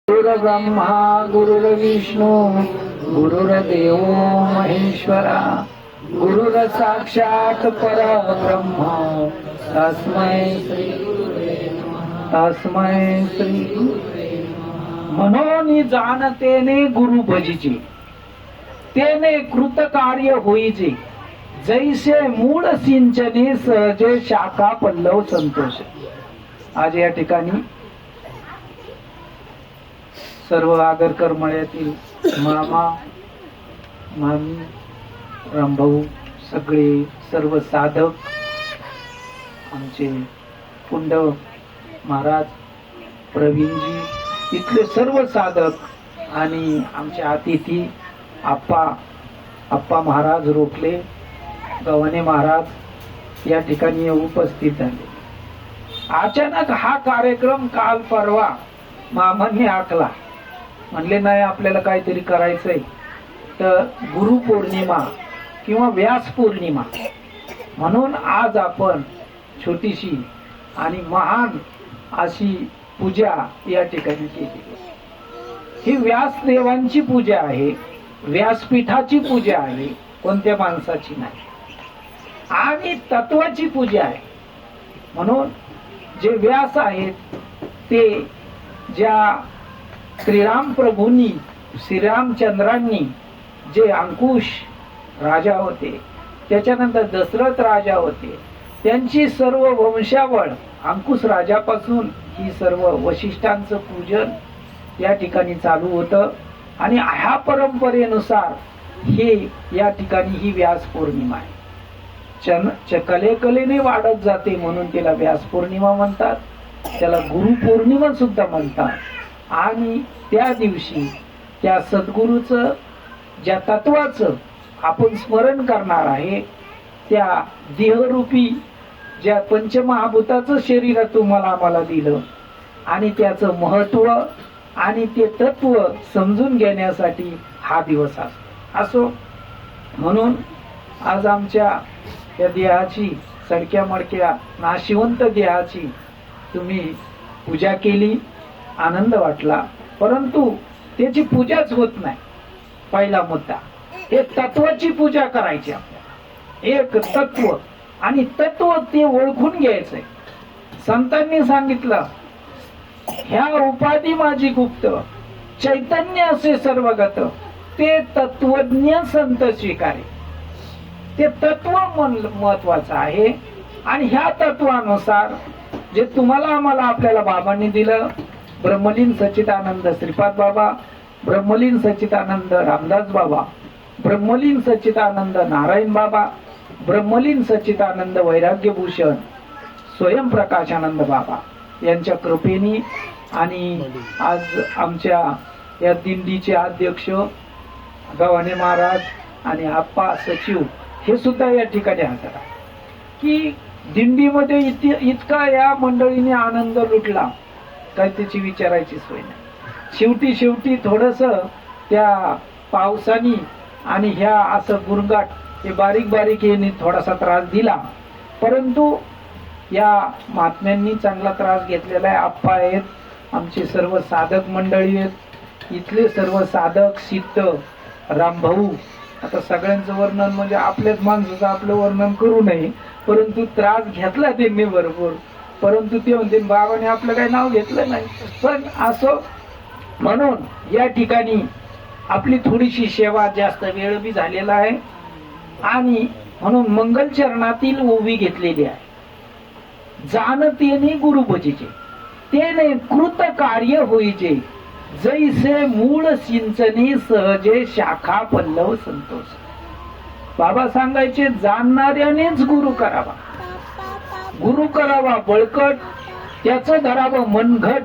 गुरुर्ब्रह्मा गुरुर्विष्णू गुरुर्देव महेश्वरा गुरुर साक्षात परब्रह्म तस्मै श्री गुरुवे म्हणून जाणतेने गुरु भजिचे तेने कृतकार्य होईचे जैसे मूळ सिंचने सहजे शाखा पल्लव संतोष. आज या ठिकाणी सर्व आगरकर मळ्यातील मामा मामी रामभाऊ सगळे सर्व साधक आमचे पुंड महाराज प्रवीणजी इथले सर्व साधक आणि आमचे अतिथी आप्पा महाराज रोखले गव्हाणे महाराज या ठिकाणी उपस्थित झाले. अचानक हा कार्यक्रम काल परवा मामांनी आखला. म्हणले नाही आपल्याला काहीतरी करायचंय तर गुरुपौर्णिमा किंवा व्यास पौर्णिमा म्हणून आज आपण छोटीशी आणि महान अशी पूजा या ठिकाणी केली. ही व्यासदेवांची पूजा आहे, व्यासपीठाची पूजा आहे, कोणत्या माणसाची नाही, आणि तत्वाची पूजा आहे. म्हणून जे व्यास आहेत ते ज्या श्रीराम प्रभूंनी श्रीरामचंद्रांनी जे अंकुश राजा होते त्याच्यानंतर दशरथ राजा होते त्यांची सर्व वंशावळ अंकुश राजापासून ही सर्व वशिष्ठांचं पूजन या ठिकाणी चालू होतं आणि ह्या परंपरेनुसार हे या ठिकाणी ही व्यास पौर्णिमा आहे. कलेने वाढत जाते म्हणून तिला व्यास पौर्णिमा म्हणतात, त्याला गुरुपौर्णिमा सुद्धा म्हणतात. आणि त्या दिवशी त्या सद्गुरूचं ज्या तत्वाचं आपण स्मरण करणार आहे त्या देहरूपी ज्या पंचमहाभूताचं शरीर तुम्हाला आम्हाला दिलं आणि त्याचं महत्व आणि ते तत्व समजून घेण्यासाठी हा दिवस असो. म्हणून आज आमच्या या देहाची सडक्या मडक्या नाशिवंत देहाची तुम्ही पूजा केली, आनंद वाटला, परंतु त्याची पूजाच होत नाही. पहिला मुद्दा हे तत्वाची पूजा करायची आपल्याला. एक तत्व आणि तत्व ते ओळखून घ्यायचंय. संतांनी सांगितलं ह्या उपाधी माझी गुप्त चैतन्य असे सर्वगत ते तत्वज्ञ संत स्वीकारे. ते तत्व महत्वाचं आहे आणि ह्या तत्वानुसार जे तुम्हाला आम्हाला आपल्याला बाबांनी दिलं, ब्रह्मलीन सच्चिदानंद श्रीपाद बाबा, ब्रह्मलीन सच्चिदानंद रामदास बाबा, ब्रह्मलीन सच्चिदानंद नारायण बाबा, ब्रह्मलीन सच्चिदानंद वैराग्यभूषण स्वयंप्रकाशानंद बाबा यांच्या कृपेने आणि आज आमच्या या दिंडीचे अध्यक्ष गव्हाणे महाराज आणि आप्पा सचिव हे सुद्धा या ठिकाणी हजर आहे की दिंडीमध्ये इतका या मंडळीने आनंद लुटला काय त्याची विचारायची सोय नाही. शेवटी थोडस त्या पावसानी आणि ह्या असं गुरगाट हे बारीक येणे थोडासा त्रास दिला, परंतु या महात्म्यांनी चांगला त्रास घेतलेला आहे. आप्पा आहेत, आमचे सर्व साधक मंडळी आहेत, इथले सर्व साधक सिद्ध रामभाऊ. आता सगळ्यांचं वर्णन म्हणजे आपल्याच माणसाचं आपलं वर्णन करू नये, परंतु त्रास घेतला त्यांनी भरपूर, परंतु ते म्हणते बाबाने आपलं काही नाव घेतलं नाही. पण असो, म्हणून या ठिकाणी आपली थोडीशी सेवा जास्त वेळ बी झालेला आहे आणि म्हणून मंगल चरणातील ओवी घेतलेली आहे. जाणतेने गुरु भजिचे तेने कृत कार्य होईचे जैसे मूळ सिंचने सहजे शाखा पल्लव संतोष. बाबा सांगायचे जाणणाऱ्यानेच गुरु करावा, गुरु करावा बळकट, त्याचं धरावं मनघट,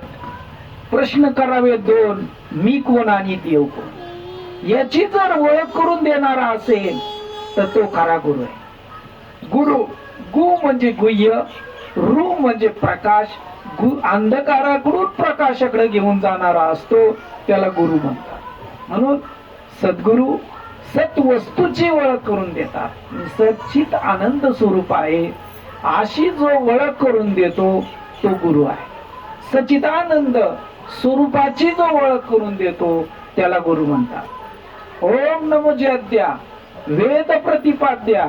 प्रश्न करावे दोन, मी कोण आणि देव कोण, याची जर ओळख करून देणारा असेल तर तो खरा गुरु आहे. गु म्हणजे गुह्य, रु म्हणजे प्रकाश, अंधकाराकडून प्रकाशाकडे घेऊन जाणारा असतो त्याला गुरु म्हणतात. म्हणून सद्गुरु सत वस्तूची ओळख करून देतात. सच्चित आनंद स्वरूप आहे अशी जो ओळख करून देतो तो गुरु आहे. सच्चिदानंद स्वरूपाची जो ओळख करून देतो त्याला गुरु म्हणतात. ओम नमो जयद्या वेद प्रतिपाद्या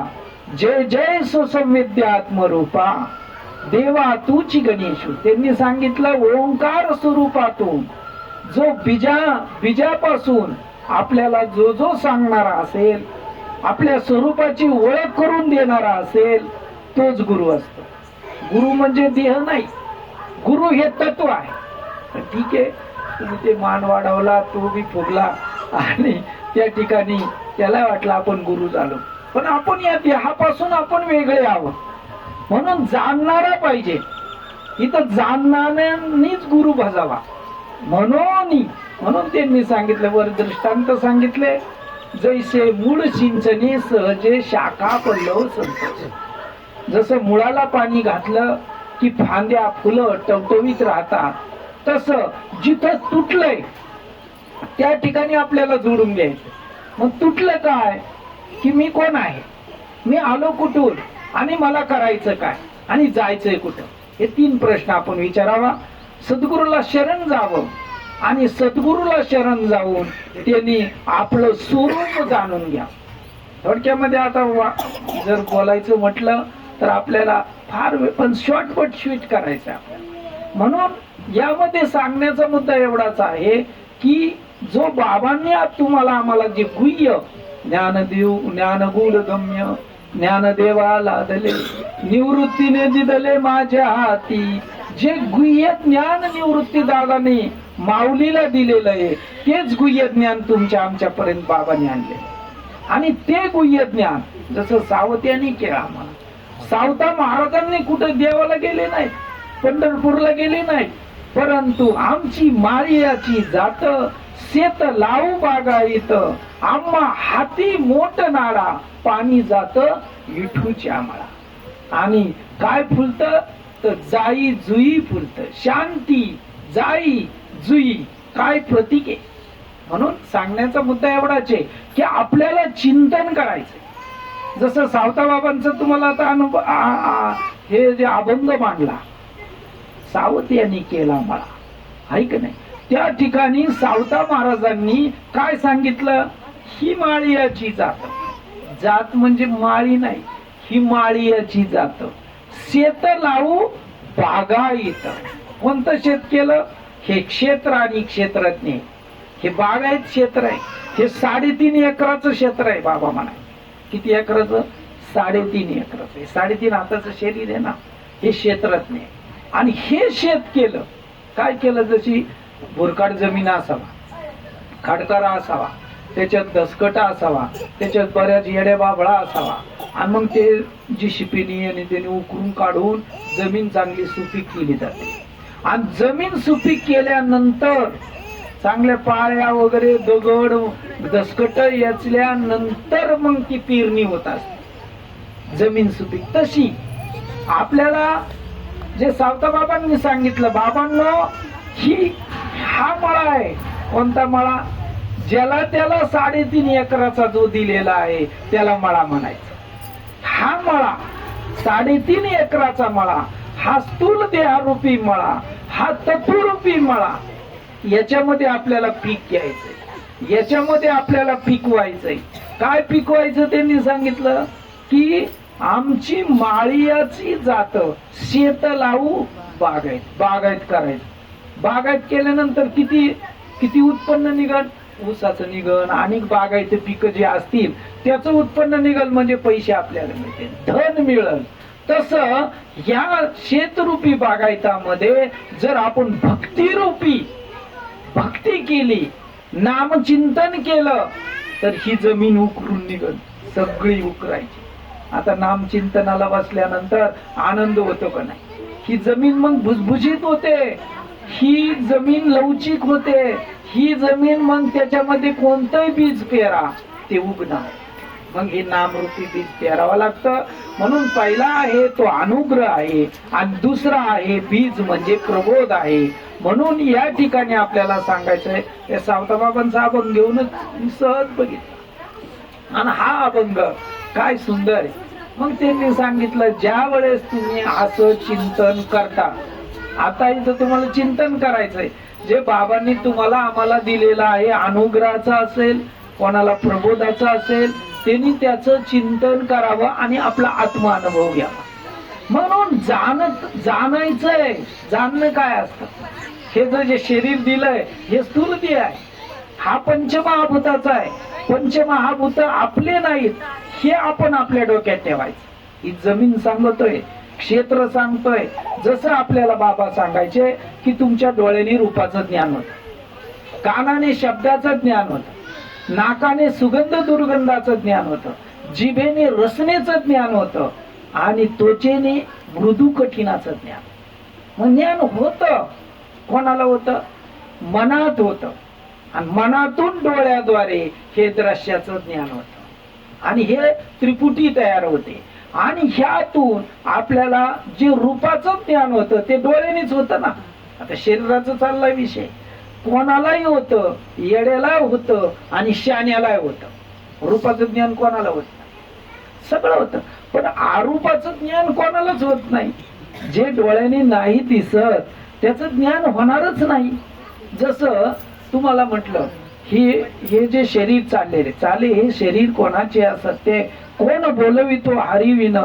जय जय सुसंवेद्या आत्मरूपा देवा तूची गणेशू. त्यांनी सांगितलं ओंकार स्वरूपातून जो बीजापासून आपल्याला जो जो सांगणारा असेल, आपल्या स्वरूपाची ओळख करून देणारा असेल, तोच गुरु असतो. गुरु म्हणजे देह नाही, गुरु हे तत्व आहे. ठीक आहे, तुम्ही ते मान वाढवला, तो बी फुगला आणि त्या ठिकाणी त्याला वाटलं आपण गुरु झालो, पण आपण या देहापासून आपण वेगळे आहोत. म्हणून जाणणारा पाहिजे. इथं जाणणाऱ्यांनीच गुरु भजावा. म्हणून त्यांनी सांगितलं, वर दृष्टांत सांगितले, जैसे मूळ सिंचने सहजे शाखा पडलो संतोष. जसं मुळाला पाणी घातलं की फांद्या फुलं टवटवीत राहतात, तसं जिथं तुटलंय त्या ठिकाणी आपल्याला जोडून घ्यायचं. मग तुटलं काय की मी कोण आहे, मी आलो कुठून आणि मला करायचं काय आणि जायचंय कुठं, हे 3 प्रश्न आपण विचारावा. सद्गुरूला शरण जावं आणि सद्गुरूला शरण जाऊन त्यांनी आपलं स्वरूप जाणून घ्या. थोडक्यामध्ये आता जर बोलायचं म्हटलं तर आपल्याला फार पण शॉर्टकट स्वीट करायचं आपल्याला. म्हणून यामध्ये सांगण्याचा मुद्दा एवढाच आहे की जो बाबांनी तुम्हाला आम्हाला जे गुह्य ज्ञानगुण गम्य ज्ञानदेवा लादले निवृत्तीने दिदले माझ्या हाती, जे गुह्य ज्ञान निवृत्ती दादाने माऊलीला दिलेलं आहे, तेच गुह्य ज्ञान तुमच्या आमच्यापर्यंत बाबांनी आणले. आणि ते गुह्य ज्ञान जसं सावत्यांनी केलं आम्हाला. सावता महाराजांनी कुठे देवाला गेले नाहीत, पंढरपूरला गेले नाहीत, परंतु आमची माळियाची जात शेत लावू बागायत आम्हा हाती मोठ नाडा पाणी जात विठूच्या आम्हाला. आणि काय फुलत तर जाई जुई फुलत, शांती जाई जुई काय प्रतीक आहे. म्हणून सांगण्याचा मुद्दा एवढाच आहे की आपल्याला चिंतन करायचं. जसं सावता बाबांचं तुम्हाला आता अनुभव हे जे अभंग मांडला सावत यांनी केला मला, आहे का नाही. त्या ठिकाणी सावता महाराजांनी काय सांगितलं, ही माळियाची जात, जात म्हणजे माळी नाही, ही माळियाची जात शेत लावू बागायत. कोणतं शेत केलं, हे क्षेत्र आणि क्षेत्रज्ञ, हे बागायत क्षेत्र आहे. हे 3.5 एकराचं क्षेत्र आहे. बाबा म्हणा किती एकराचं, 3.5 एकराचं. हे 3.5 हाताचं शरीर आहे ना, हे क्षेत्रज्ञ. आणि हे शेत केलं, काय केलं, जशी भुरकाट जमीन असावा, खडकारा असावा, त्याच्यात दसकटा असावा, त्याच्यात बऱ्याच येड्या बाबळा असावा, आणि मग ते जी शिपिनी आणि त्याने उकरून काढून जमीन चांगली सुपीक केली जाते. आणि जमीन सुपीक केल्यानंतर चांगल्या पाळ्या वगैरे दगड दसकट याचल्यानंतर मग ती पेरणी होत असते जमीन सुपीक. तशी आपल्याला जे सावता बाबांनी सांगितलं, बाबांनो हा मळा आहे. कोणता मळा, ज्याला त्याला 3.5 एकराचा जो दिलेला आहे त्याला मळा म्हणायचा. हा मळा 3.5 एकराचा मळा, हा स्थूल देहरूपी मळा, हा तत्वरूपी मळा, याच्यामध्ये आपल्याला पीक घ्यायचंय, याच्यामध्ये आपल्याला पिकवायचंय. काय पिकवायचं त्यांनी सांगितलं की आमची माळियाची जात शेत लावू बागायत, बागायत करायचं. बागायत केल्यानंतर किती उत्पन्न निघल, ऊसाचं निघल आणि बागायत पिकं जे असतील त्याचं उत्पन्न निघल, म्हणजे पैसे आपल्याला मिळतील, धन मिळल. तसं या शेतरूपी बागायतामध्ये जर आपण भक्ती केली, नामचिंतन केलं, तर ही जमीन उकरून निघल, सगळी उकरायची. आता नामचिंतनाला बसल्यानंतर आनंद होतो का नाही, ही जमीन मग भुसभुशीत होते, ही जमीन लवचिक होते, ही जमीन मग त्याच्यामध्ये कोणतंही बीज पेरा ते उगणार. मग हे नामरूपी बीज पेरावं लागतं. म्हणून पहिला आहे तो अनुग्रह आहे आणि दुसरा आहे बीज म्हणजे प्रबोध आहे. म्हणून या ठिकाणी आपल्याला सांगायचंय, या सावता बाबांचा अभंग घेऊनच सहज बघितला आणि हा अभंग काय सुंदर आहे. मग त्यांनी सांगितलं, ज्या वेळेस तुम्ही असं चिंतन करता, आता इथं तुम्हाला चिंतन करायचंय, जे बाबांनी तुम्हाला आम्हाला दिलेला आहे, अनुग्रहाचा असेल, कोणाला प्रबोधाचा असेल, त्यांनी त्याचं चिंतन करावं आणि आपला आत्मा अनुभव घ्यावा. म्हणून जाणायचंय. जाणणं काय असतं? हे जे शरीर दिलंय हे स्थूल देह आहे, हा पंचमहाभूताचा आहे. पंचमहाभूत आपले नाहीत हे आपण आपल्या डोक्यात ठेवायचं. ही जमीन सांगतोय, क्षेत्र सांगतोय. जसं आपल्याला बाबा सांगायचे की तुमच्या डोळ्याने रूपाचं ज्ञान होतं, कानाने शब्दाचं ज्ञान होतं, नाकाने सुगंध दुर्गंधाचं ज्ञान होतं, जिभेने रसनेचं ज्ञान होतं आणि त्वचेने मृदू कठीणाचं ज्ञान. मग ज्ञान होतं. कोणाला होतं? मनात होतं. आणि मनातून डोळ्याद्वारे हे दृश्याचं ज्ञान होतं आणि हे त्रिपुटी तयार होते. आणि ह्यातून आपल्याला जे रूपाचं ज्ञान होतं ते डोळ्यानेच होतं ना. आता शरीराचं चाललाय विषय. कोणालाही होतं, येड्याला होतं आणि शाण्यालाही होतं. रूपाचं ज्ञान कोणाला होत नाही? सगळं होतं. पण आरूपाचं ज्ञान कोणालाच होत नाही. जे डोळ्याने नाही दिसत त्याचं ज्ञान होणारच नाही. जसं तुम्हाला म्हटलं हे जे शरीर चाले हे शरीर कोणाचे असत? ते कोण बोलवितो हरिविन,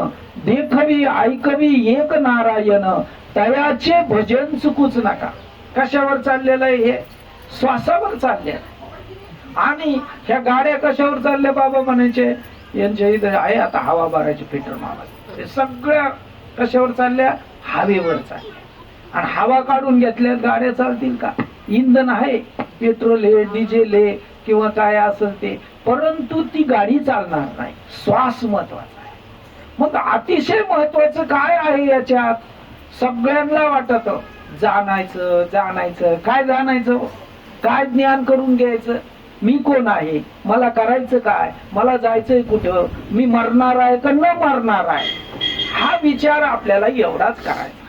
देखवी ऐकवी एक नारायण, तयाचे भजन चुकूच नका. कशावर चाललेलं आहे? हे श्वासावर चालले. आणि ह्या गाड्या कशावर चालल्या? बाबा म्हणायचे यांच्या इथे आहे आता हवा भरायची पेट्रोल मारा, ते सगळ्या कशावर चालल्या? हवेवर चालल्या. आणि हवा काढून घेतल्या गाड्या चालतील का? इंधन आहे, पेट्रोल आहे, डिझेल आहे किंवा काय असेल ते, परंतु ती गाडी चालणार नाही. श्वास महत्वाचा आहे. मग अतिशय महत्वाचं काय आहे याच्यात? सगळ्यांना वाटत जाणायचं जाणायचं. काय जाणायचं? काय ज्ञान करून घ्यायचं? मी कोण आहे, मला करायचं काय, मला जायचंय कुठं, मी मरणार आहे का न मरणार आहे, हा विचार आपल्याला एवढाच करायचा.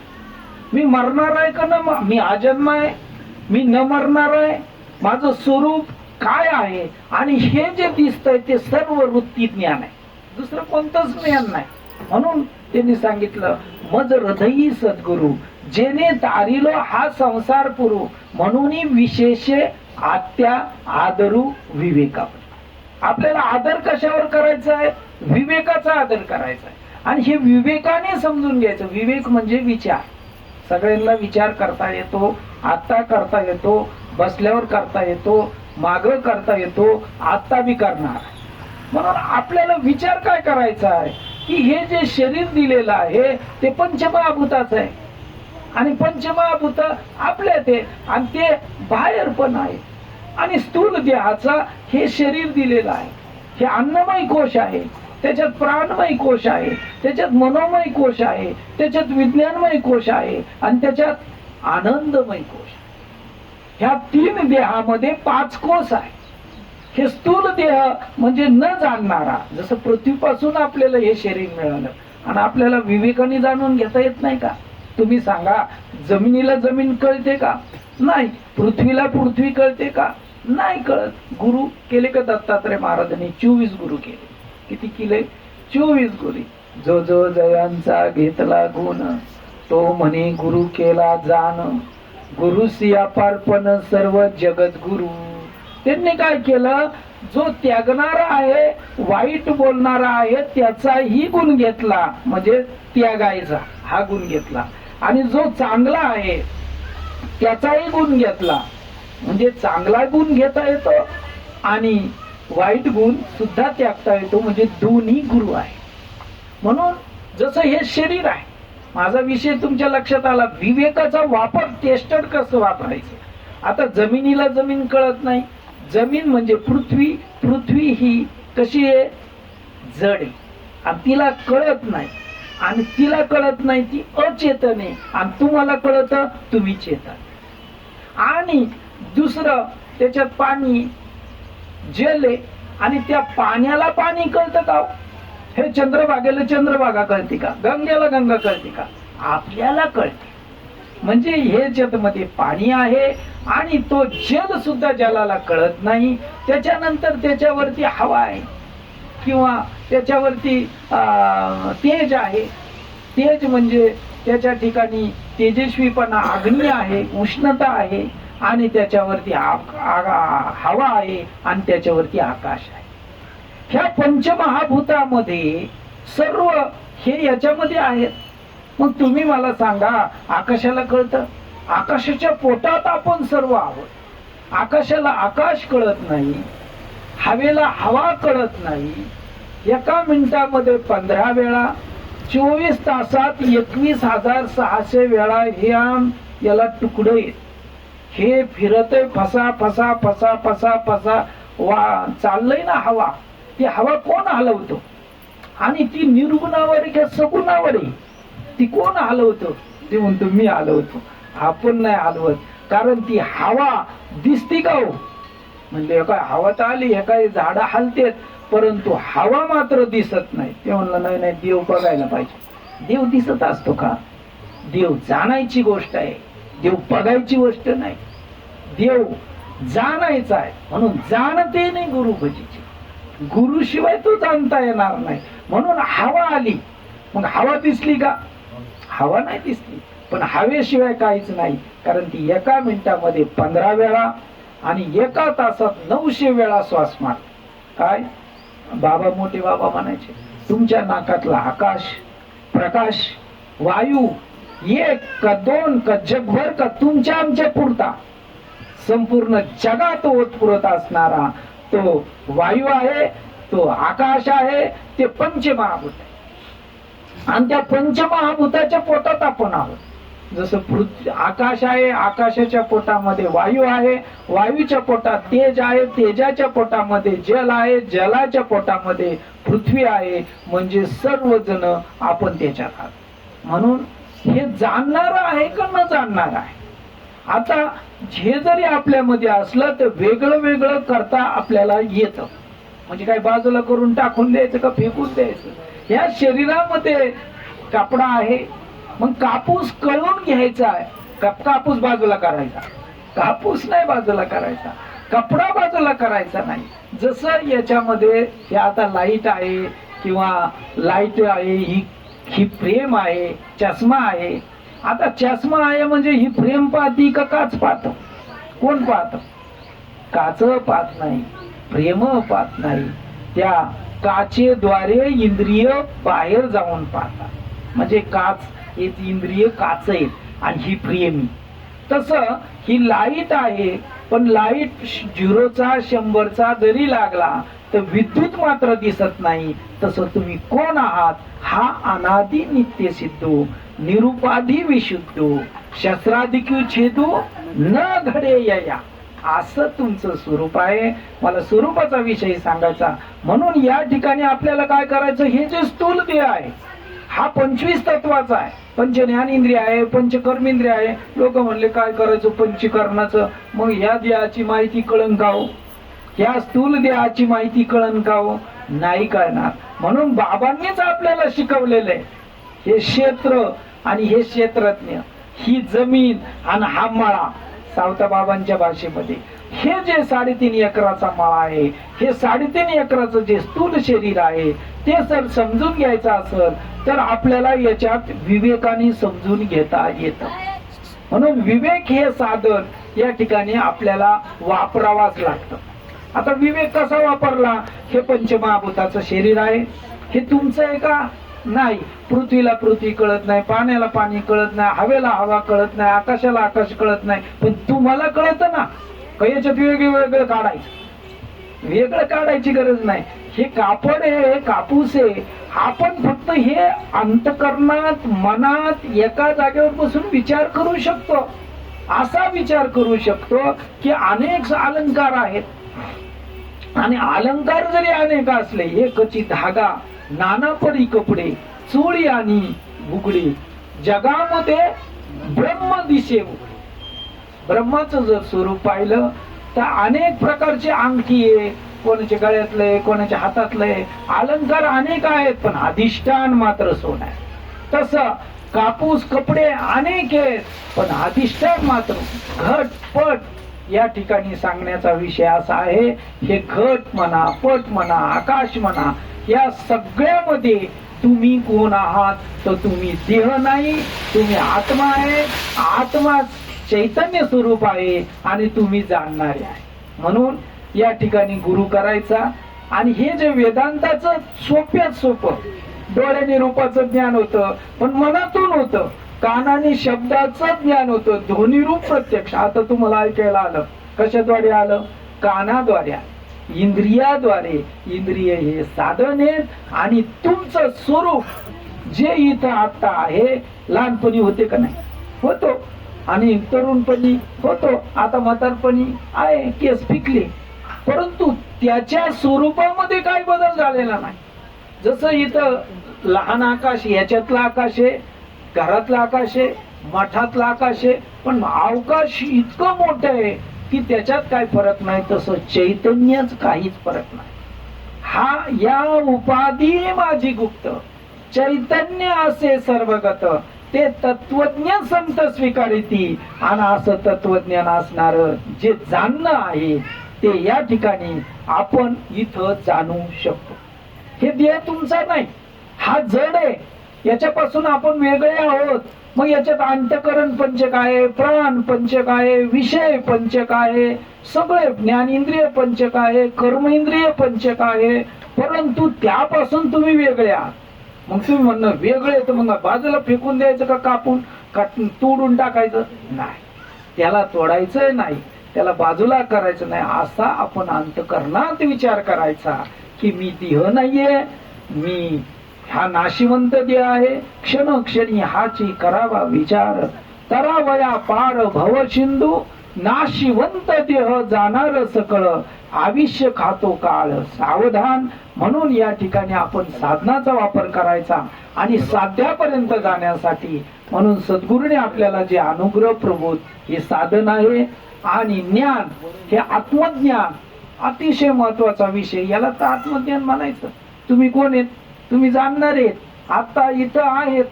मी मरणार आहे का न, मी अजन्म आहे, मी न मरणार आहे, माझं स्वरूप काय आहे. आणि हे जे दिसतंय ते सर्व वृत्ती ज्ञान आहे, दुसरं कोणतंच ज्ञान नाही. म्हणून त्यांनी सांगितलं मज हृदयी सद्गुरु, जेने तारिलो हा संसार पुरू, म्हणून विशेष आत्या आदरू विवेका. आपल्याला आदर कशावर करायचा आहे? विवेकाचा आदर करायचा आहे. आणि हे विवेकाने समजून घ्यायचं. विवेक म्हणजे विचार. सगळ्यांना विचार करता येतो, आता करता येतो, बसल्यावर करता येतो, माग करता येतो, आता बी करणार. म्हणून आपल्याला विचार काय करायचा आहे की हे जे शरीर दिलेलं आहे ते पंचमहाभूताचं आहे. आणि पंचमहाभूत आपल्यात आहे आणि ते बाहेर पण आहे. आणि स्थूल देहाचा हे शरीर दिलेलं आहे. हे अन्नमय कोश आहे, त्याच्यात प्राणमय कोश आहे, त्याच्यात मनोमय कोश आहे, त्याच्यात विज्ञानमय कोश आहे आणि त्याच्यात आनंदमय कोश. ह्या 3 देहामध्ये 5 कोश आहे. हे स्थूल देह म्हणजे न जाणणारा. जसं पृथ्वीपासून आपल्याला हे शरीर मिळालं आणि आपल्याला विवेकाने जाणून घेता येत नाही का? तुम्ही सांगा, जमिनीला जमीन कळते का? नाही. पृथ्वीला पृथ्वी कळते का? नाही कळत. गुरु केले का दत्तात्रय महाराजांनी? 24 गुरु केले. किती केले? 24 गुरु. जो जो जयांचा घेतला गुण, तो म्हणे गुरु केला जाण, गुरु सिया पारपण सर्व जगत गुरु. त्यांनी काय केलं? जो त्यागणारा आहे, वाईट बोलणारा आहे, त्याचाही गुण घेतला, म्हणजे त्यागायचा हा गुण घेतला. आणि जो चांगला आहे त्याचाही गुण घेतला, म्हणजे चांगला गुण घेता येतो आणि वाईट गुण सुद्धा त्यागता येतो, म्हणजे दोन्ही गुरु आहे. म्हणून जसं हे शरीर आहे, माझा विषय तुमच्या लक्षात आला. विवेकाचा वापर टेस्टेड कसं वापरायचं. आता जमिनीला जमीन कळत नाही. जमीन म्हणजे पृथ्वी. पृथ्वी ही कशी आहे? जड आहे आणि तिला कळत नाही. आणि तिला कळत नाही, ती अचेतन आहे. आणि तुम्हाला कळत, तुम्ही चेतन. आणि दुसरं त्याच्यात पाणी जल आहे आणि त्या पाण्याला पाणी कळतं का? हे चंद्रभागेला चंद्रभागा कळते का? गंगेला गंगा कळते का? आपल्याला कळते. म्हणजे हे जगमध्ये पाणी आहे आणि तो जल सुद्धा जलाला कळत नाही. त्याच्यानंतर त्याच्यावरती हवा आहे किंवा त्याच्यावरती तेज आहे. तेज म्हणजे त्याच्या ठिकाणी तेजस्वीपणा, अग्नी आहे, उष्णता आहे. आणि त्याच्यावरती हवा आहे आणि त्याच्यावरती आकाश आहे. ह्या पंचमहाभूतामध्ये सर्व हे याच्यामध्ये आहेत. मग तुम्ही मला सांगा, आकाशाला कळतं? आकाशाच्या पोटात आपण सर्व आहोत. आकाशाला आकाश कळत नाही, हवेला हवा कळत नाही. एका मिनिटामध्ये 15 वेळा, 24 तासात 21,600 वेळा याला तुकडे हे फिरतय, फसा फसा फसा फसा फसा चाललंय ना हवा. ती हवा कोण हलवतो? आणि ती निर्गुणावर आहे का सगुणावर आहे? ती कोण हलवतो? ते म्हणतो मी हलवतो. आपण नाही हलवत, कारण ती हवा दिसती का हो? म्हणजे काय हवा तर आली, हे काय झाडं हलतेत, परंतु हवा मात्र दिसत नाही. ते म्हणलं नाही नाही, देव बघायला पाहिजे. देव दिसत असतो का? देव जाणायची गोष्ट आहे, देव बघायची गोष्ट नाही. देव जाणायचा आहे, म्हणून जाणते नाही गुरु भजीची. गुरु शिवाय तो जाणता येणार नाही. म्हणून हवा आली, मग हवा दिसली का? हवा नाही दिसली. पण हवेशिवाय काहीच नाही, कारण ती एका मिनिटामध्ये 15 वेळा आणि एका तासात 900 वेळा श्वास मार. काय बाबा, मोठे बाबा म्हणायचे, तुमच्या नाकातला आकाश, प्रकाश, वायू एक का दोन का जगभर का तुमच्या आमच्या पुरता, संपूर्ण जगात ओतपुरत असणारा तो वायू आहे, तो आकाश आहे, ते पंचमहाभूत आहे. आणि त्या पंचमहाभूताच्या पोटात आपण आहोत. जसं पृथ्वी आकाश आहे, आकाशाच्या पोटामध्ये वायू आहे, वायूच्या पोटात तेज आहे, तेजाच्या पोटामध्ये जल आहे, जलाच्या पोटामध्ये पृथ्वी आहे. म्हणजे सर्वजण आपण त्याच्यात आहोत. म्हणून हे जाणणार आहे का न जाणणार आहे? आता हे जरी आपल्यामध्ये असलं तर वेगळं वेगळं करता आपल्याला येतं. म्हणजे काय बाजूला करून टाकून द्यायचं का फेकून द्यायचं? या शरीरामध्ये कपडा आहे, मग कापूस कळून घ्यायचा आहे. कापूस बाजूला करायचा, कापूस नाही बाजूला करायचा, कपडा बाजूला करायचा नाही. जसं याच्यामध्ये हे आता लाईट आहे किंवा लाईट आहे, ही फ्रेम आहे, चष्मा आहे. आता चष्मा आहे म्हणजे ही फ्रेम पाहती का काच पाहतो? कोण पाहत? काच पाहत नाही, फ्रेम पाहत नाही. त्या काचेद्वारे इंद्रिय बाहेर जाऊन पाहतात. म्हणजे काच, इंद्रिय काच आहेत आणि ही फ्रेम. तसं ही लाईट आहे, पण लाईट 0चा 100चा जरी लागला तर विद्युत मात्र दिसत नाही. तसं तुम्ही कोण आहात? हा अनादि नित्य सिद्धो निरुपाधी विशुद्धो शस्त्राधिक छेदू न घडे या, असं तुमचं स्वरूप आहे. मला स्वरूपाचा विषय सांगायचा. म्हणून या ठिकाणी आपल्याला काय करायचं? हे जे स्थूल देह आहे हा 25 तत्वाचा आहे. पंच ज्ञानेंद्रिय आहे, पंचकर्मेंद्रिय आहे. लोक म्हणले काय करायचं पंचकरणाचं? मग या देहाची माहिती कळन का हो? या स्थूल देहाची माहिती कळन का हो? नाही कळणार. म्हणून बाबांनीच आपल्याला शिकवलेलं आहे. हे क्षेत्र आणि हे क्षेत्रज्ञ, ही जमीन आणि हा मळा, सावता बाबांच्या भाषेमध्ये हे जे 3.5 एकराचा मळा आहे, हे 3.5 एकराचं जे स्थूल शरीर आहे, ते जर समजून घ्यायचं असेल तर आपल्याला याच्यात विवेकाने समजून घेता येतं. म्हणून विवेक हे साधन या ठिकाणी आपल्याला वापरावाच लागतं. आता विवेक कसा वापरला? हे पंचमहाभूताचं शरीर आहे, हे तुमचं आहे का? नाही. पृथ्वीला पृथ्वी कळत नाही, पाण्याला पाणी कळत नाही, हवेला हवा कळत नाही, आकाशाला आकाश कळत नाही, पण तुम्हाला कळत ना. काही याच्यात वेगळं काढायचं, वेगळं काढायची गरज नाही. हे कापड आहे, कापूस आहे. आपण फक्त हे अंतकरणात, मनात एका जागेवर बसून विचार करू शकतो. असा विचार करू शकतो की अनेक अलंकार आहेत, आणि अलंकार जरी अनेक असले, एकची धागा, नाना परी कपडे, चोळी आणि बुगडी, जगामध्ये ब्रह्म दिसे. ब्रह्माचं जर स्वरूप पाहिलं तर अनेक प्रकारचे अंगठी आहे, कोणाच्या गळ्यातले, कोणाच्या हातातले, अलंकार अनेक आहेत, पण अधिष्ठान मात्र सोनं आहे. तसं कापूस, कपडे अनेक आहेत, पण अधिष्ठान मात्र घटपट. या ठिकाणी सांगण्याचा विषय असा आहे, हे घट म्हणा, पट म्हणा, आकाश म्हणा, या सगळ्यामध्ये तुम्ही कोण आहात? तर तुम्ही देह नाही, तुम्ही आत्मा आहे. आत्मा चैतन्य स्वरूप आहे आणि तुम्ही जाणणारे आहे. म्हणून या ठिकाणी गुरु करायचा. आणि हे जे वेदांताचं सोप्यात सोपं, डोळ्याने रूपाचं ज्ञान होतं पण मनातून होतं, कानाने शब्दाचं ज्ञान होतं, ध्वनिरूप प्रत्यक्ष. आता तुम्हाला ऐकायला आलं, कशाद्वारे आलं? कानाद्वारे, इंद्रियाद्वारे. इंद्रिय हे साधन आहेत आणि तुमचं स्वरूप जे इथं आता आहे, लहानपणी होते का नाही? होतो. आणि तरुणपणी होतो, आता म्हातारपणी आहे, केस पिकले, परंतु त्याच्या स्वरूपामध्ये काही बदल झालेला नाही. जसं इथं लहान आकाश, याच्यातलं आकाश आहे, घरातलं आकाश आहे, मठातलं आकाश आहे, पण अवकाश इतकं मोठं आहे की त्याच्यात काही फरक नाही. तसं चैतन्यच काहीच फरक नाही. हा या उपाधी माझी गुप्त, चैतन्य असे सर्वगत, ते तत्वज्ञ संत स्वीकारिती. आणि असं तत्वज्ञान असणार जे जाणणं आहे ते या ठिकाणी आपण इथं जाणू शकतो. हे देह तुमचा नाही, हा जड आहे, याच्यापासून आपण वेगळे आहोत. मग याच्यात अंतकरण पंचक आहे, प्राण पंचक आहे, विषय पंचक आहे, सगळे ज्ञानेंद्रिय पंचक आहे, कर्मेंद्रिय पंचक आहे, परंतु त्यापासून तुम्ही वेगळे आहात. मग तुम्ही म्हणणं वेगळे, तर मग बाजूला फेकून द्यायचं का, कापून तोडून टाकायचं? नाही, त्याला तोडायचं नाही, त्याला बाजूला करायचं नाही. असा आपण अंतकरणात विचार करायचा की मी देह नाहीये, मी हा नाशिवंत देह आहे, क्षणोक्षणी हाची करावा विचार, तरावया पार भव सिंधू, नाशिवंत देह जाणार सकळ, आयुष्य खातो काळ सावधान. म्हणून या ठिकाणी आपण साधनाचा वापर करायचा आणि साध्यापर्यंत जाण्यासाठी. म्हणून सद्गुरूने आपल्याला जे अनुग्रह प्रबोध हे साधन आहे. आणि ज्ञान हे आत्मज्ञान अतिशय महत्वाचा विषय. याला तर आत्मज्ञान म्हणायचं. तुम्ही कोण आहेत? तुम्ही जाणणार आहेत. आता इथं आहेत,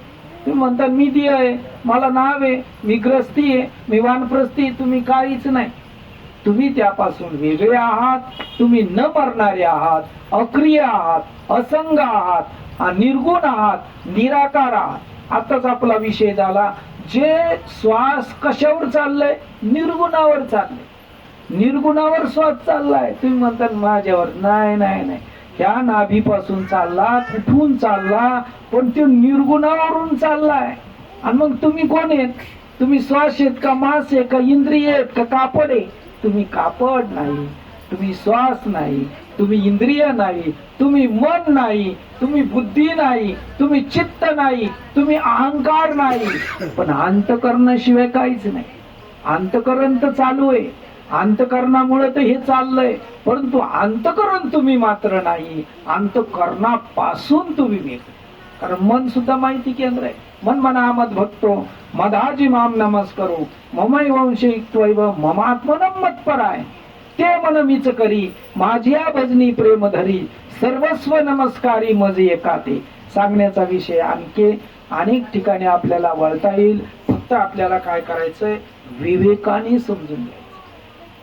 तुम्ही म्हणता मी देह आहे, मला नाव आहे, मी ग्रस्ती आहे, मी वानप्रस्थी. तुम्ही काहीच नाही, तुम्ही त्यापासून वेगळे आहात. तुम्ही न मरणारे आहात, अक्रिय आहात, असंग आहात, निर्गुण आहात, निराकार आहात. आताच आपला विषय झाला, जे श्वास कशावर चाललंय? निर्गुणावर चाललंय. निर्गुणावर श्वास चाललाय. तुम्ही म्हणता माझ्यावर. नाही नाही नाही, ह्या नाभीपासून चालला, कुठून चालला, पण ते निर्गुणावरून चाललाय. आणि मग तुम्ही कोण आहेत? तुम्ही श्वास आहेत का, मांस आहे का, इंद्रिय आहेत का, कापड आहे? तुम्ही कापड नाही, तुम्ही श्वास नाही, तुम्ही इंद्रिय नाही, तुम्ही मन नाही, तुम्ही बुद्धी नाही, तुम्ही चित्त नाही, तुम्ही अहंकार नाही. पण अंतकरणाशिवाय काहीच नाही. अंतकरण तर चालू आहे, अंतकरणामुळे तर हे चाललंय, परंतु अंतकरण तुम्ही मात्र नाही. अंतकरणापासून तुम्ही वेगळे. कारण मन सुद्धा माहिती केंद्र आहे. मन मना मद भक्तो मदाजी माम नमस्करो ममै वंशैत्वैव ममात्मनम मत्पराय, ते मन मीच करी माझ्या भजनी प्रेम धरी, सर्वस्व नमस्कारी मज एकाते. सांगण्याचा विषय आणखी अनेक ठिकाणी आपल्याला वळता येईल. फक्त आपल्याला काय करायचंय? विवेकाने समजून घ्यायचं.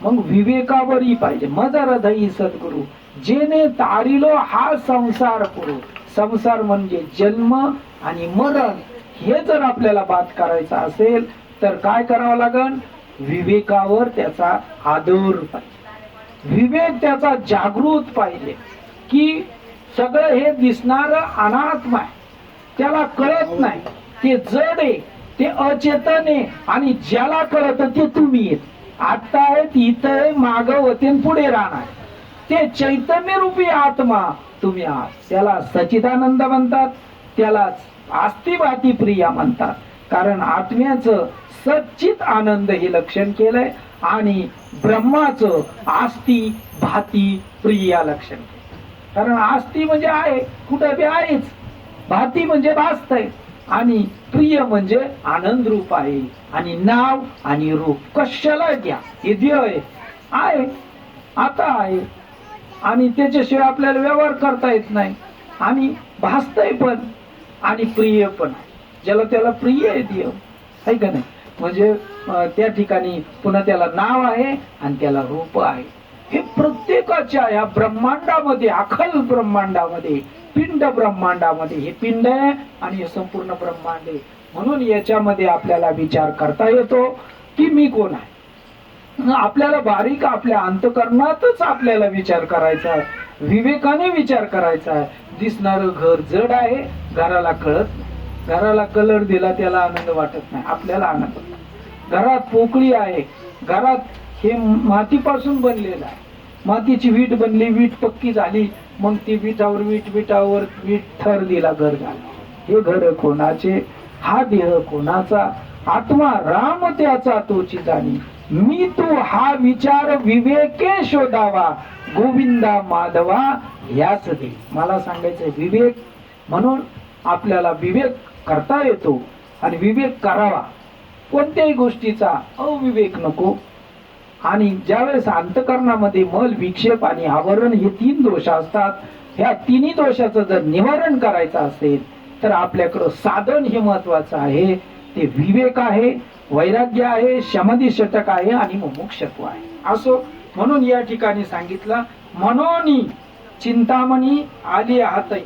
मग विवेकावरही पाहिजे. मज हृदयी सद्गुरु जेने तारिलो हा संसार पुरो. संसार म्हणजे जन्म आणि मरण. हे जर आपल्याला बात करायचं असेल तर काय करावं लागेल? विवेकावर त्याचा आदर पाहिजे, विवेक त्याचा जागृत पाहिजे की सगळं हे दिसणार अनात्मा आहे, त्याला कळत नाही, ते जड आहे, ते अचेतन आहे. आणि ज्याला कळत ते तुम्ही आहेत. आता आहेत, इथं आहे, मागं होते, पुढे राहणार. ते चैतन्य रूपी आत्मा तुम्ही आहात. त्याला सच्चिदानंद म्हणतात, त्याला आस्ती भाती प्रिया म्हणतात. कारण आत्म्याचं सच्चित आनंद हे लक्षण केलंय आणि ब्रह्माचं आस्ती भाती प्रिया लक्षण केलं. कारण आस्ती म्हणजे आहे, कुठं बी आहेच, भाती म्हणजे भासतंय, आणि प्रिय म्हणजे आनंद रूप आहे. आणि नाव आणि रूप कशाला घ्या, हे देह आहे, आता आहे, आणि त्याच्याशिवाय आपल्याला व्यवहार करता येत नाही, आणि भासतय पण, आणि प्रिय पण. ज्याला त्याला प्रिय आहे देह, आहे का नाही? म्हणजे त्या ठिकाणी पुन्हा त्याला नाव आहे आणि त्याला रूप आहे. हे प्रत्येकाच्या या ब्रह्मांडामध्ये, अखल ब्रह्मांडामध्ये, पिंड ब्रह्मांडामध्ये, हे पिंड आहे आणि हे संपूर्ण ब्रह्मांड आहे. म्हणून याच्यामध्ये आपल्याला विचार करता येतो. की मी कोण आहे. आपल्याला बारीक आपल्या अंतकरणातच आपल्याला विचार करायचा आहे, विवेकाने विचार करायचा आहे. दिसणारं घर जड आहे, घराला कळत नाही. घराला कलर दिला त्याला आनंद वाटत नाही, आपल्याला आनंद होतो. घरात पोकळी आहे, घरात हे मातीपासून बनलेलं आहे, मातीची वीट बनली, वीट पक्की झाली, मग ती विटावर वीट थर दिला, घर झालं. हे घर कोणाचे, हा देह कोणाचा, आत्मा राम त्याचा तोची जाणी, मी तू हा विचार विवेके शोधावा, गोविंदा माधवा याच दे. मला सांगायचं विवेक, म्हणून आपल्याला विवेक करता येतो आणि विवेक करावा. कोणत्याही गोष्टीचा अविवेक नको. आणि ज्यावेळेस अंतकरणामध्ये मल, विक्षेप आणि आवरण हे 3 दोष असतात, ह्या तिन्ही दोषाचं जर निवारण करायचं असेल तर आपल्याकडं साधन हे महत्वाचं आहे. ते विवेक आहे, वैराग्य आहे, शमधी षटक आहे आणि मुमुक्षत्व आहे. असो म्हणून या ठिकाणी सांगितलं, मनोनी चिंतामणी आली हातई,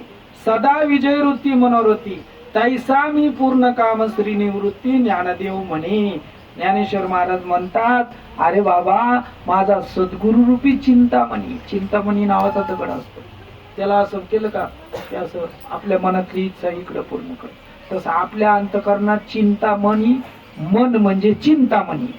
सदा विजय वृत्ती मनोरथी, तैसा मी पूर्ण काम श्री निवृत्ती, ज्ञानदेव म्हणे. ज्ञानेश्वर महाराज म्हणतात, अरे बाबा माझा सद्गुरु रूपी चिंतामणी, चिंतामणी नावाचा दगड असतो, त्याला असं केलं का ते असं आपल्या मनातली इच्छा इकडे पूर्ण कर. तसं आपल्या अंतकरणात चिंतामणी, मन म्हणजे चिंतामणी.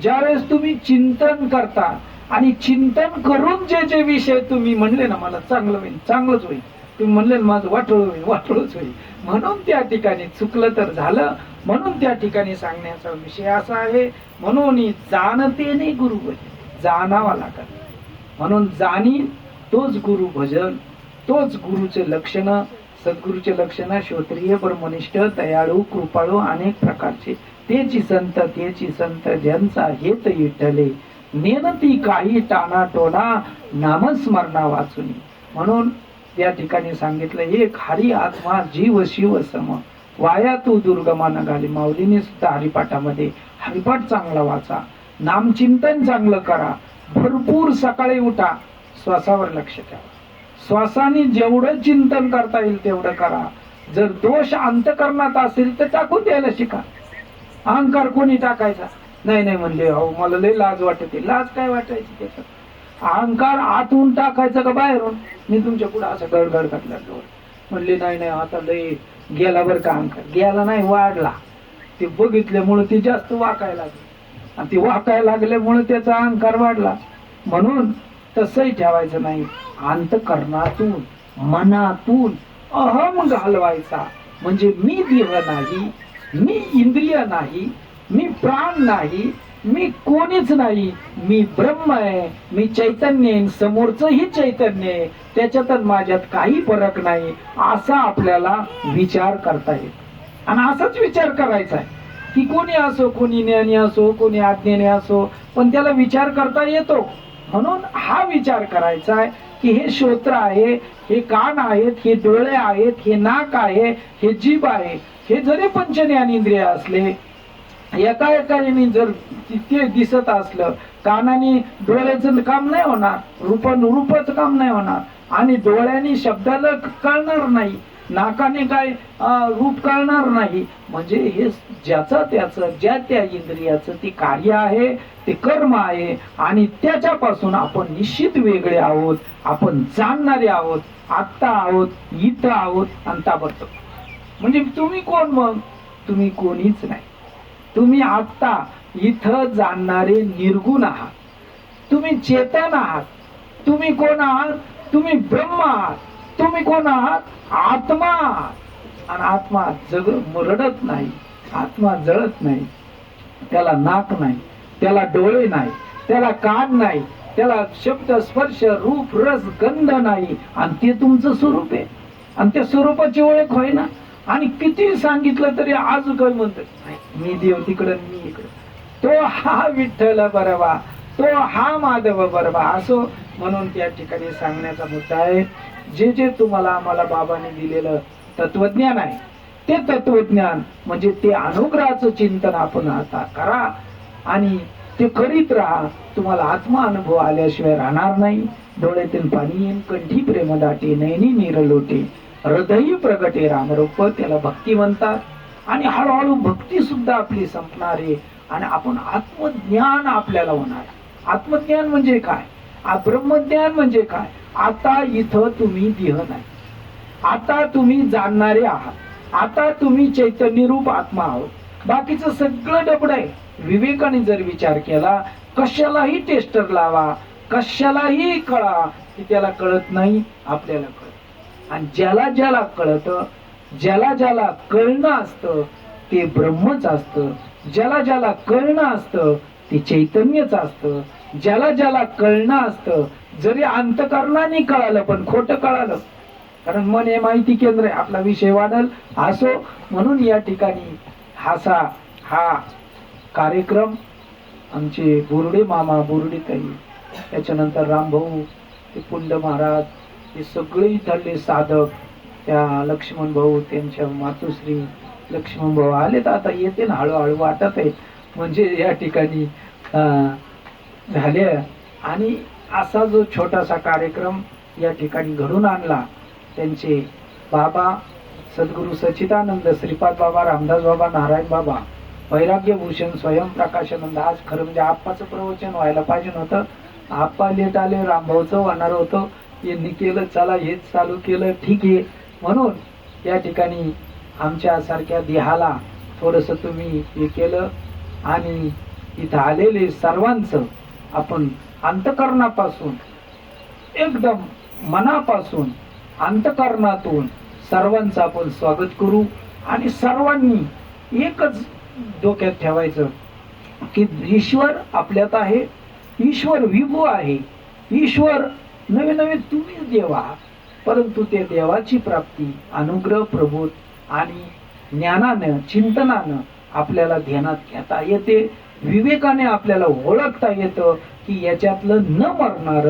ज्यावेळेस तुम्ही चिंतन करता आणि चिंतन करून जे जे विषय तुम्ही म्हणले ना, मला चांगलं होईल, चांगलंच होईल, तुम्ही म्हणले माझं वाटोळ होईल, वाटोळच होईल, म्हणून त्या ठिकाणी चुकलं तर झालं. म्हणून त्या ठिकाणी सांगण्याचा विषय असा आहे, म्हणून जाणते नाही गुरु भजन, जाणावा लागत. म्हणून जाणी तोच गुरु भजन, तोच गुरुचे लक्षण. सद्गुरूचे लक्षण श्रोत्रिय, ब्रह्मनिष्ठ, दयाळू, कृपाळू अनेक प्रकारचे. तेची संत ज्यांचा हेत विठ्ठले, नेनती काही टाणा टोना, नामस्मरणा वाचुनी. म्हणून त्या ठिकाणी सांगितलं, एक हरी आत्मा जीव शिव सम, वाया तू दुर्गमा न घाली. माऊलीने सुद्धा हरिपाठामध्ये हरिपाठ चांगला वाचा, नामचिंतन चांगलं करा, भरपूर सकाळी उठा, श्वासावर लक्ष ठेवा. श्वासाने जेवढं चिंतन करता येईल तेवढं करा. जर दोष अंतकरणात असेल तर टाकून द्यायला शिका. अहंकार कोणी टाकायचा नाही, नाही म्हणले अहो मला लय लाज वाटते. लाज काय वाटायची त्याच्यात? अहंकार आतून टाकायचा का बाहेरून? मी तुमच्या पुढे असं गडगड घातला डोर म्हणले नाही नाही आता लय गेला बरं का. अहंकार गेला नाही, वाढला. ते बघितल्यामुळे ते जास्त वाकायला लागले आणि ते वाकायला लागल्यामुळे त्याचा अहंकार वाढला. म्हणून तसंही ठेवायचं नाही. अंतकरणातून मनातून अहम घालवायचा. म्हणजे मी देह नाही, मी इंद्रिय नाही, मी प्राण नाही, मी कोणीच नाही, मी ब्रह्म आहे, मी चैतन्य आहे, समोरचंही चैतन्य आहे, त्याच्यात माझ्यात काही फरक नाही, असा आपल्याला विचार करता येईल. आणि असाच विचार करायचा आहे की कोणी असो, कोणी ज्ञानी असो, कोणी अज्ञानी असो, पण त्याला विचार करता येतो. म्हणून हा विचार करायचा आहे की हे श्रोत्र आहे, हे कान आहेत, हे डोळे आहेत, हे नाक आहे, हे जीभ आहे. हे जरी पंचज्ञानेंद्रिय असले, एका एकाने जर ते दिसत असलं, कानाने डोळ्याचं काम नाही होणार, रूपाचं काम नाही होणार, आणि डोळ्याने शब्दाला कळणार नाही, नाकाने काय रूप कळणार नाही. म्हणजे हे ज्याचं त्याचं, ज्या त्या इंद्रियाचं ते कार्य आहे, ते कर्म आहे, आणि त्याच्यापासून आपण निश्चित वेगळे आहोत. आपण जाणणारे आहोत, आत्ता आहोत, इथं आहोत, आणि ताबडतोब. म्हणजे तुम्ही कोण? मग तुम्ही कोणीच नाही. तुम्ही आत्ता इथं जाणणारे निर्गुण आहात. तुम्ही चेतन आहात. तुम्ही कोण आहात? तुम्ही ब्रह्म आहात. तुम्ही कोण आहात? आत्मा आहात. आणि आत्मा रडत नाही, आत्मा जळत नाही, त्याला नाक नाही, त्याला डोळे नाही, त्याला कान नाही, त्याला शब्द स्पर्श रूप रस गंध नाही, आणि ते तुमचं स्वरूप आहे. आणि त्या स्वरूपाची ओळख होय ना. आणि किती सांगितलं तरी आज काय म्हणतात मी देव तिकडं, मी इकडं. तो हा विठ्ठल बरोबा, तो हा माधव बरोबा असो. म्हणून त्या ठिकाणी सांगण्याचा मुद्दा आहे, जे जे तुम्हाला आम्हाला बाबांनी दिलेलं तत्वज्ञान आहे, ते तत्वज्ञान म्हणजे ते अनुग्रहाचं चिंतन आपण आता करा आणि ते करीत राहा. तुम्हाला आत्मा अनुभव आल्याशिवाय राहणार नाही. डोळ्यातील पाणी येईन, कंठी प्रेम दाटे, नैनी निरलोटे, हृदयी प्रगटे रामरूप, त्याला भक्ती म्हणतात. आणि हळूहळू भक्ती सुद्धा आपली संपणार आहे. आणि आपण आत्मज्ञान आपल्याला होणार. आत्मज्ञान म्हणजे काय? ब्रह्मज्ञान म्हणजे काय? आता इथं तुम्ही देह नाही, आता तुम्ही जाणणारे आहात, आता तुम्ही चैतन्य रूप आत्मा आहोत. बाकीचं सगळं डबड आहे. विवेकाने जर विचार केला, कशालाही टेस्टर लावा, कशालाही कळा, की त्याला कळत नाही, आपल्याला कळत. आणि ज्याला ज्याला कळत, ज्याला ज्याला कळणं असतं ते ब्रह्मच असतं. ज्याला ज्याला कळणं असतं ते चैतन्यच असतं. ज्याला ज्याला कळणं असतं, जरी अंतकरणाने कळालं पण खोटं कळालं, कारण मन हे माहिती केंद्र आहे. आपला विषय वाढल असो, म्हणून या ठिकाणी हा कार्यक्रम आमचे बोर्डे मामा, बोर्डे ताई, त्याच्यानंतर रामभाऊ, ते पुंड महाराज, हे सगळे इथले साधक, त्या लक्ष्मण भाऊ, त्यांच्या मातोश्री लक्ष्मण भाऊ आले तर आता येते ना, हळूहळू वाटत आहे. म्हणजे या ठिकाणी झाले. आणि असा जो छोटासा कार्यक्रम या ठिकाणी घडून आणला, त्यांचे बाबा सद्गुरु सच्चिदानंद श्रीपाद बाबा, रामदास बाबा, नारायण बाबा, वैराग्यभूषण स्वयंप्रकाशानंद. आज खरं म्हणजे आप्पाचं प्रवचन व्हायला पाहिजे नव्हतं. आप्पा लेट आले, रामभाऊचं होणार होतं, यांनी केलं, चला हेच चालू केलं, ठीक आहे. म्हणून या ठिकाणी आमच्या सारख्या देहाला थोडस तुम्ही हे केलं. आणि इथं आलेले सर्वांचं आपण अंतकरणापासून, एकदम मनापासून, अंतकरणातून सर्वांचं आपण स्वागत करू. आणि सर्वांनी एकच डोक्यात ठेवायचं की ईश्वर आपल्यात आहे, ईश्वर विभू आहे, ईश्वर नवे नवे तुम्हीच देव आहात. परंतु ते देवाची प्राप्ती अनुग्रह, प्रबोध आणि ज्ञानानं, चिंतनानं आपल्याला ध्यानात घेता येते. विवेकाने आपल्याला ओळखता येतं की याच्यातलं न मरणार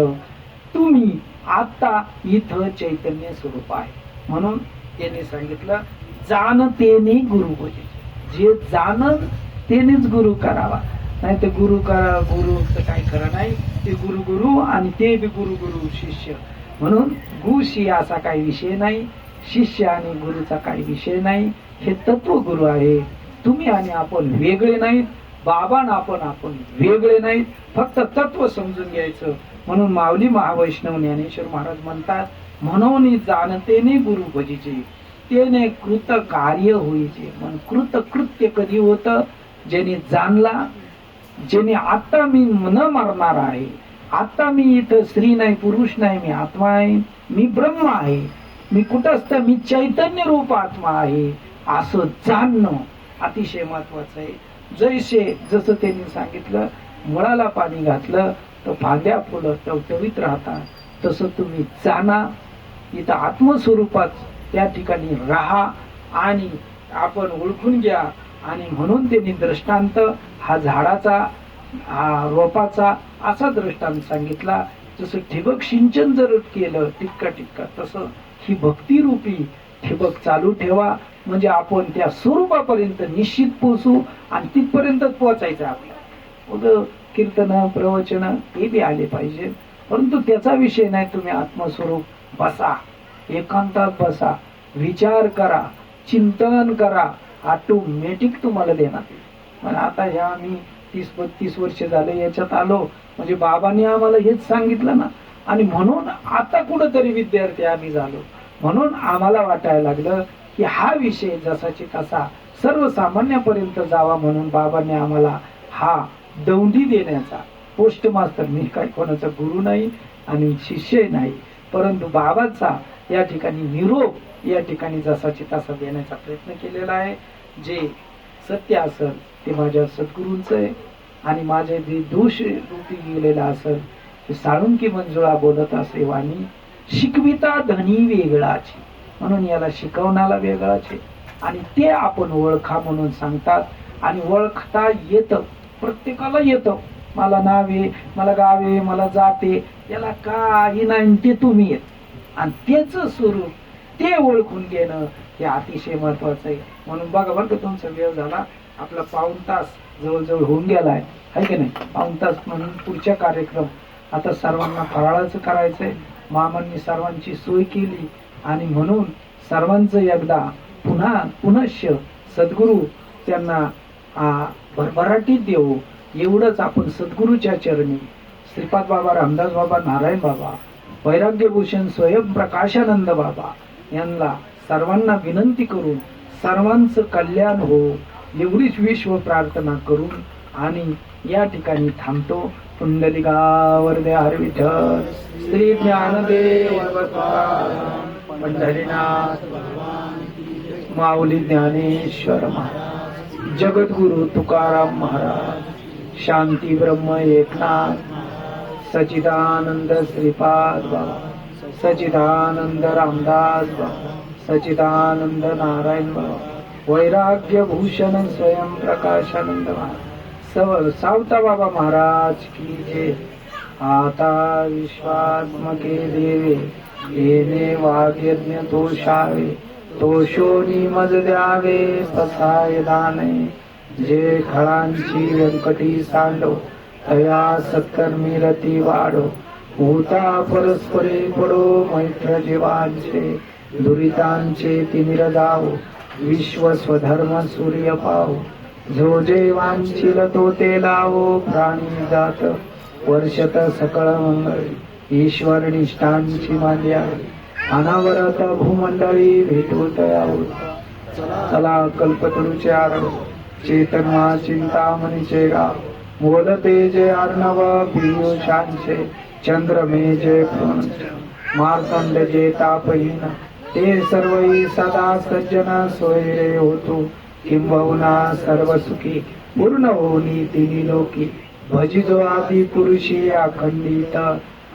तुम्ही आता इथं चैतन्य स्वरूप आहे. म्हणून त्यांनी सांगितलं, जाणतेने गुरु भजे. जे जाणत तेनेच गुरु करावा, नाही तर गुरु करा, गुरुचं काय करा नाही. ते गुरु गुरु आणि ते बी गुरु गुरु शिष्य. म्हणून गुशी असा काही विषय नाही, शिष्य आणि गुरुचा काही विषय नाही. हे तत्व गुरु आहे. तुम्ही आणि आपण वेगळे नाहीत, बाबा आपण वेगळे नाहीत, फक्त तत्व समजून घ्यायचं. म्हणून माऊली महावैष्णव ज्ञानेश्वर महाराज म्हणतात, म्हणून जाणतेने गुरु भजीचे, तेने कृत कार्य होईचे. मन कृत कृत्य कधी होतं? ज्याने जाणला, ज्याने आता मी न मरणार आहे, आता मी इथं स्त्री नाही, पुरुष नाही, मी आत्मा आहे, मी ब्रह्म आहे, मी कुठंच मी चैतन्य रूप आत्मा आहे, असं जाणणं अतिशय महत्वाचं आहे. जसं त्यांनी सांगितलं, मुळाला पाणी घातलं तर फांद्या फुलं टवटवीत राहतात, तसं तुम्ही जाणा, इथं आत्मस्वरूपात त्या ठिकाणी राहा आणि आपण ओळखून घ्या. आणि म्हणून त्यांनी दृष्टांत हा झाडाचा, हा रोपाचा असा दृष्टांत सांगितला. जसं ठिबक सिंचन जर केलं टिक्का तसं ही भक्तिरूपी ठिबक चालू ठेवा. म्हणजे आपण त्या स्वरूपापर्यंत निश्चित पोहोचू. आणि तिथपर्यंतच पोहोचायचं आपल्याला. कीर्तन, प्रवचन हे बी आले पाहिजे, परंतु त्याचा विषय नाही. तुम्ही आत्मस्वरूप बसा, एकांतात बसा, विचार करा, चिंतन करा, ऑटोमॅटिक तुम्हाला देणार. पण आता ह्या आम्ही 30-32 वर्ष झाले याच्यात आलो, म्हणजे बाबांनी आम्हाला हेच सांगितलं ना. आणि म्हणून आता कुठंतरी विद्यार्थी आम्ही झालो. म्हणून आम्हाला वाटायला लागलं की हा विषय जसाची तसा सर्वसामान्यापर्यंत जावा. म्हणून बाबांनी आम्हाला हा दौंडी देण्याचा, पोस्ट मास्टर, मी काही कोणाचा गुरु नाही आणि शिष्य नाही, परंतु बाबाचा या ठिकाणी निरोप या ठिकाणी जसाची तसा देण्याचा प्रयत्न केलेला आहे. जे सत्य असेल ते माझ्या सद्गुरूंचं आहे. आणि माझे जे दोष रूपी गेलेला असेल ते साळुंकी मंजुळा बोलत असे वाणी, शिकविता धनी वेगळाचे. म्हणून याला शिकवणारा वेगळाचे. आणि ते आपण ओळखा म्हणून सांगतात. आणि ओळखता येतं, प्रत्येकाला येतं. मला नावे, मला गावे, मला जाते, याला काही नाही, ते तुम्ही येत. आणि त्याच स्वरूप ते ओळखून घेणं हे अतिशय महत्वाचं आहे. म्हणून बघा बरं का, तुमचा वेळ झाला, आपला पाऊण तास जवळजवळ होऊन गेलाय, आहे की नाही? पाऊण तास. म्हणून पुढच्या कार्यक्रम आता सर्वांना फराळाचं करायचंय. मामांनी सर्वांची सोय केली. आणि म्हणून सर्वांचं एकदा पुनश्च सद्गुरू त्यांना भरभराटीत देवो एवढंच आपण सद्गुरूच्या चरणी श्रीपाद बाबा, रामदास बाबा, नारायण बाबा, वैराग्यभूषण स्वयंप्रकाशानंद बाबा यांना सर्वांना विनंती करून सर्वांचं कल्याण हो एवढीच विश्व प्रार्थना करून आणि या ठिकाणी थांबतो. पुंडलिकावरदे हर विठ्ठल श्री ज्ञानदेव पंढरीनाथ माऊली ज्ञानेश्वर महाराज, जगद्गुरु तुकाराम महाराज, शांती ब्रह्म एकनाथ, सचिदानंद श्रीपाद बाबा, सचिदानंद रामदास बाबा, सचिदानंद नारायण बाबा, वैराग्य भूषण स्वयं प्रकाशानंद महाराज, सावता बाबा महाराज की जय. आता विश्वात्मके देवे येणे वाग्यज्ञ तोषावे, तोषोनी मज द्यावे तसाय दाने, जे खळांची व्यंकटी सांडो तया सत्कर्मी रती वाढो, होता परस्परे पडो मैत्र जीवांचे, दुरितांचे तिमिर जावो, विश्व स्वधर्म सूर्य पावो, जो जे वांछिल तो ते लावो, प्राणी जात वर्षत सकळ मंगळी, ईश्वर निष्ठांची मांद्या अनावरत भूमंडळी भेटू तयावर. चला कल्पतरूचे आरव चेतनमा चिंतामणीचे गाव, बोलते जे अर्णव पियुषांचे, चंद्र मे जे मार्तंड जे तापहीन, ते सर्वही सदा सज्जन सोयरे होतो, किंबहुना सर्व सुखी पूर्ण होनी तिनी लोकी, भजितो आदि पुरुषी अखंडित,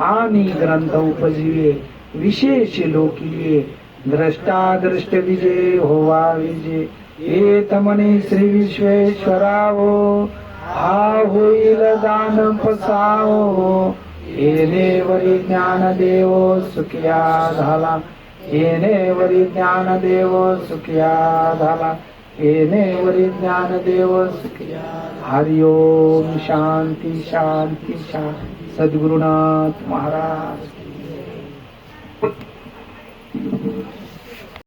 आणि ग्रंथ उपजीवे विशेष लोकीये, द्रष्टा दृष्ट विजय होवा विजय, हे तमने श्री विश्वेश्वरावो, हा होईल दान पसावो, येणे वरी ज्ञान देवो सुखिया झाला, येणे वरी ज्ञान देवो सुखिया झाला, येणे वरी ज्ञान देव सुखिया. हरि ओम. शांती शांती शांती. सद्गुरुनाथ महाराज.